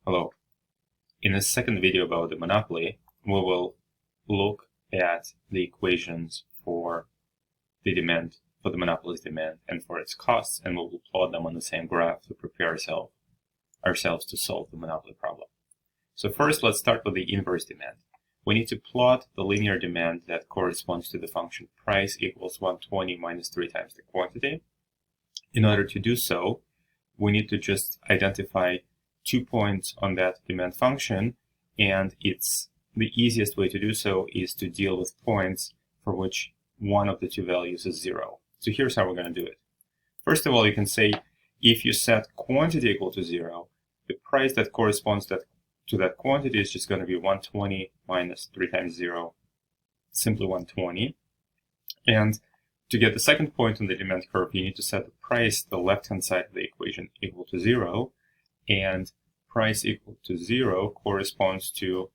Hello. In this second video about the monopoly, we will look at the equations for the demand, for the monopoly's demand and for its costs, and we will plot them on the same graph to prepare ourselves to solve the monopoly problem. So first, let's start with the inverse demand. We need to plot the linear demand that corresponds to the function price equals 120 minus 3 times the quantity. In order to do so, we need to just identify 2 points on that demand function, and the easiest way to do so is to deal with points for which one of the two values is 0. So here's how we're going to do it. First of all, you can say if you set quantity equal to 0, the price that corresponds to that quantity is just going to be 120 minus 3 times 0, simply 120. And to get the second point on the demand curve, you need to set the price, the left-hand side of the equation, equal to 0. And price equal to 0 corresponds to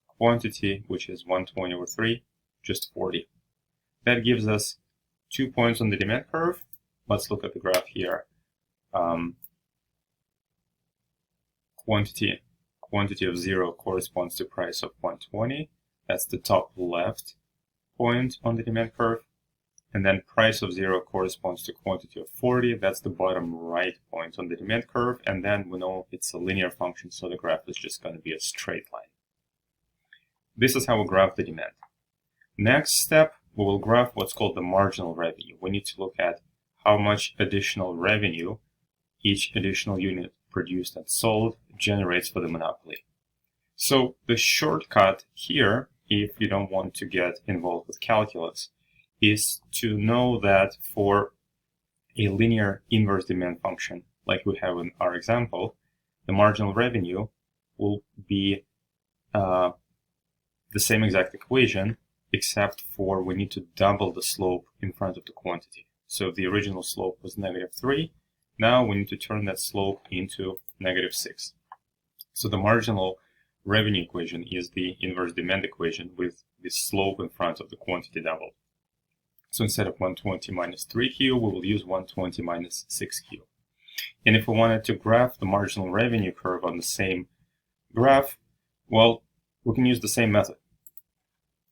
quantity, which is 120 over 3, just 40. That gives us 2 points on the demand curve. Let's look at the graph here. Quantity of 0 corresponds to price of 120. That's the top left point on the demand curve. And then price of 0 corresponds to quantity of 40. That's the bottom right point on the demand curve. And then we know it's a linear function, so the graph is just going to be a straight line. This is how we graph the demand. Next step, we will graph what's called the marginal revenue. We need to look at how much additional revenue each additional unit produced and sold generates for the monopoly. So the shortcut here, if you don't want to get involved with calculus, is to know that for a linear inverse demand function, like we have in our example, the marginal revenue will be the same exact equation, except for we need to double the slope in front of the quantity. So if the original slope was -3, now we need to turn that slope into -6. So the marginal revenue equation is the inverse demand equation with the slope in front of the quantity doubled. So instead of 120 minus 3q, we will use 120 minus 6q. And if we wanted to graph the marginal revenue curve on the same graph, well, we can use the same method.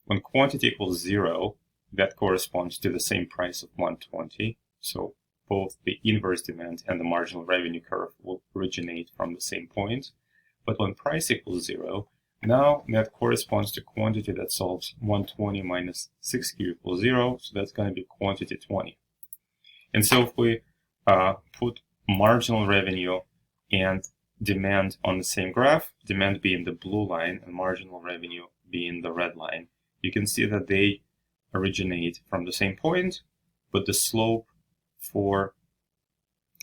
When quantity equals 0, that corresponds to the same price of 120. So both the inverse demand and the marginal revenue curve will originate from the same point. But when price equals 0, now that corresponds to quantity that solves 120 minus 6q equals 0, so that's going to be quantity 20. And so if we put marginal revenue and demand on the same graph, demand being the blue line and marginal revenue being the red line, you can see that they originate from the same point, but the slope for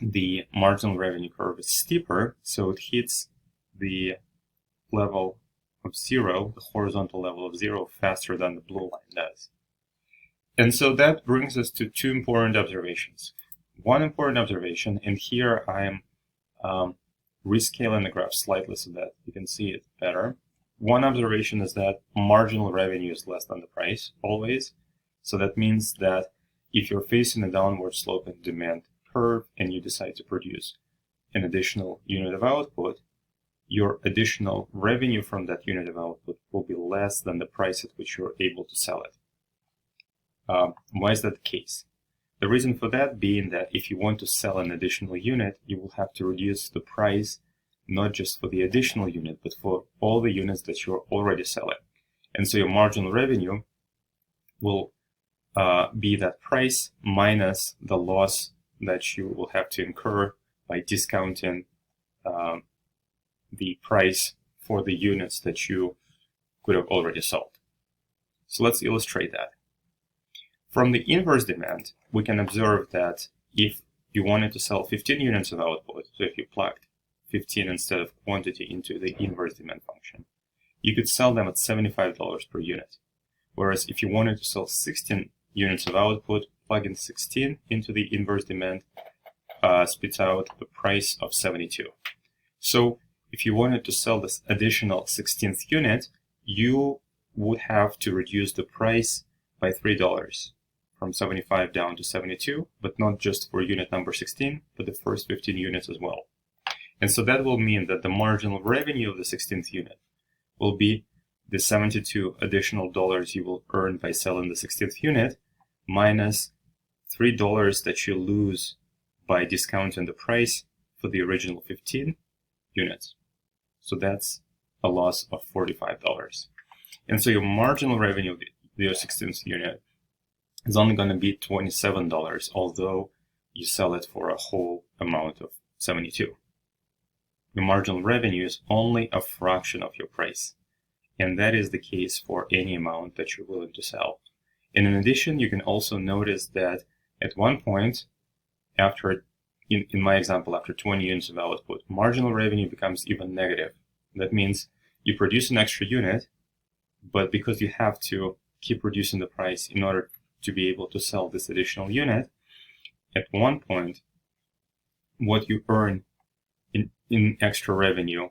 the marginal revenue curve is steeper, so it hits the level of 0, the horizontal level of 0, faster than the blue line does. And so that brings us to two important observations. One important observation, and here I am rescaling the graph slightly so that you can see it better. One observation is that marginal revenue is less than the price, always. So that means that if you're facing a downward sloping demand curve and you decide to produce an additional unit of output, your additional revenue from that unit of output will be less than the price at which you're able to sell it. Why is that the case? The reason for that being that if you want to sell an additional unit, you will have to reduce the price not just for the additional unit, but for all the units that you're already selling. And so your marginal revenue will be that price minus the loss that you will have to incur by discounting the price for the units that you could have already sold. So let's illustrate that. From the inverse demand, we can observe that if you wanted to sell 15 units of output, so if you plugged 15 instead of quantity into the inverse demand function, you could sell them at $75 per unit. Whereas if you wanted to sell 16 units of output, plug in 16 into the inverse demand, spits out the price of 72. So if you wanted to sell this additional 16th unit, you would have to reduce the price by $3 from 75 down to 72, but not just for unit number 16, but the first 15 units as well. And so that will mean that the marginal revenue of the 16th unit will be the 72 additional dollars you will earn by selling the 16th unit minus $3 that you lose by discounting the price for the original 15 units. So that's a loss of $45. And so your marginal revenue of your 16th unit is only going to be $27, although you sell it for a whole amount of 72. Your marginal revenue is only a fraction of your price. And that is the case for any amount that you're willing to sell. And in addition, you can also notice that at one point, after, in my example, after 20 units of output, marginal revenue becomes even negative. That means you produce an extra unit, but because you have to keep reducing the price in order to be able to sell this additional unit, at one point, what you earn in extra revenue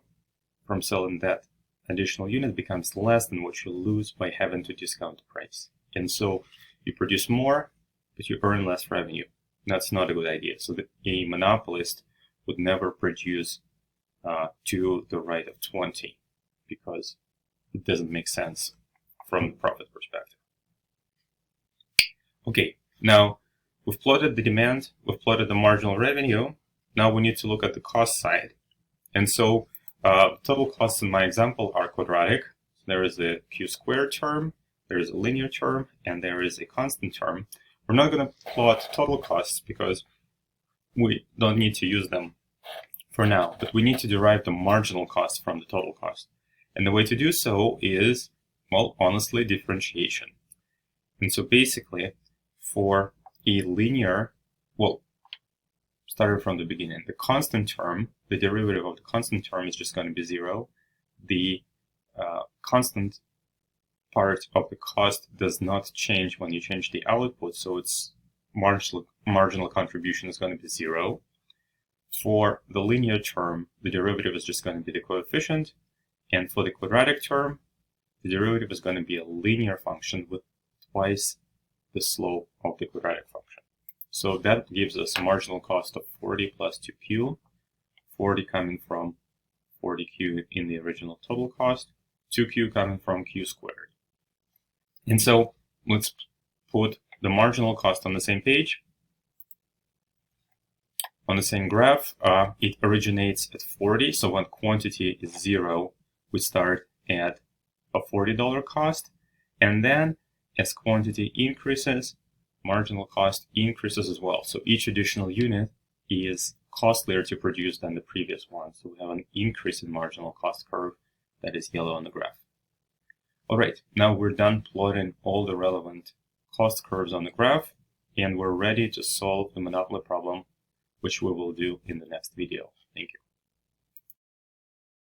from selling that additional unit becomes less than what you lose by having to discount the price. And so you produce more, but you earn less revenue. That's not a good idea. So a monopolist would never produce to the right of 20 because it doesn't make sense from the profit perspective. Okay, now we've plotted the demand, we've plotted the marginal revenue. Now we need to look at the cost side. And so total costs in my example are quadratic. So there is a q-squared term, there is a linear term, and there is a constant term. We're not going to plot total costs because we don't need to use them for now, but we need to derive the marginal cost from the total cost. And the way to do so is, well, honestly, differentiation. And so basically, for a linear, well, started from the beginning, the constant term, the derivative of the constant term is just going to be 0. The constant part of the cost does not change when you change the output, so its marginal contribution is going to be 0. For the linear term, the derivative is just going to be the coefficient, and for the quadratic term, the derivative is going to be a linear function with twice the slope of the quadratic function. So that gives us a marginal cost of 40 plus 2q, 40 coming from 40q in the original total cost, 2q coming from q squared. And so let's put the marginal cost on the same page. On the same graph, it originates at 40. So when quantity is 0, we start at a $40 cost. And then as quantity increases, marginal cost increases as well. So each additional unit is costlier to produce than the previous one. So we have an increase in marginal cost curve that is yellow on the graph. All right, now we're done plotting all the relevant cost curves on the graph, and we're ready to solve the monopoly problem, which we will do in the next video.